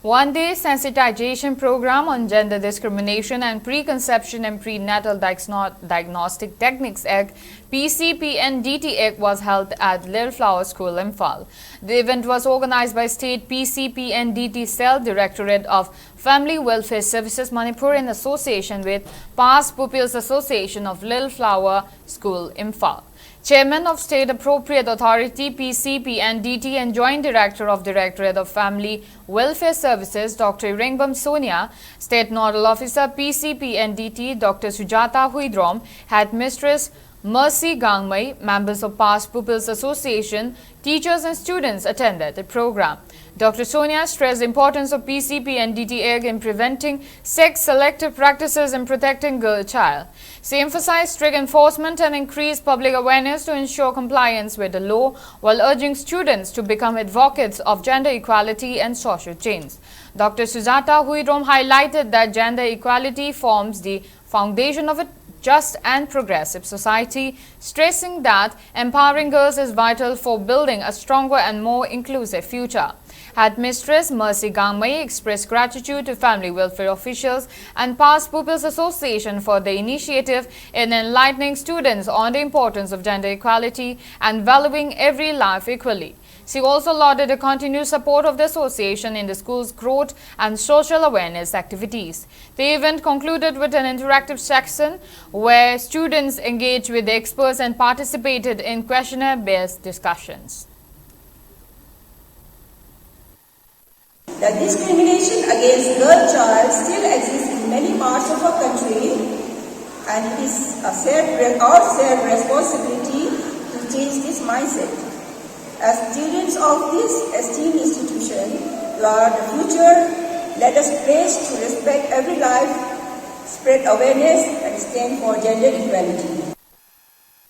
One-day sensitization program on gender discrimination and preconception and prenatal diagnostic techniques Pc-Pndt was held at Little Flower School, Imphal. The event was organized by State Pc-Pndt Cell Directorate of Family Welfare Services Manipur in association with Past Pupils Association of Little Flower School, Imphal. Chairman of State Appropriate Authority Pc-Pndt and Joint Director of Directorate of Family Welfare Services Dr. Ringbam Sonia, State Nodal Officer Pc-Pndt Dr. Sujata Huidrom, Headmistress Mercy Gangmai, members of Past Pupils Association, teachers and students attended the program. Dr. Sonia stressed the importance of Pc-Pndt in preventing sex-selective practices and protecting girl child. She emphasized strict enforcement and increased public awareness to ensure compliance with the law while urging students to become advocates of gender equality and social change. Dr. Sujata Huidrom highlighted that gender equality forms the foundation of a just and progressive society, stressing that empowering girls is vital for building a stronger and more inclusive future. Headmistress Mercy Gangmai expressed gratitude to family welfare officials and Past Pupils Association for the initiative in enlightening students on the importance of gender equality and valuing every life equally. She also lauded the continued support of the association in the school's growth and social awareness activities. The event concluded with an interactive section where students engaged with the experts and participated in questionnaire-based discussions. The discrimination against girl child still exists in many parts of our country, and it is our shared responsibility to change this mindset. As students of this esteemed institution, you are the future. Let us pledge to respect every life, spread awareness, and stand for gender equality.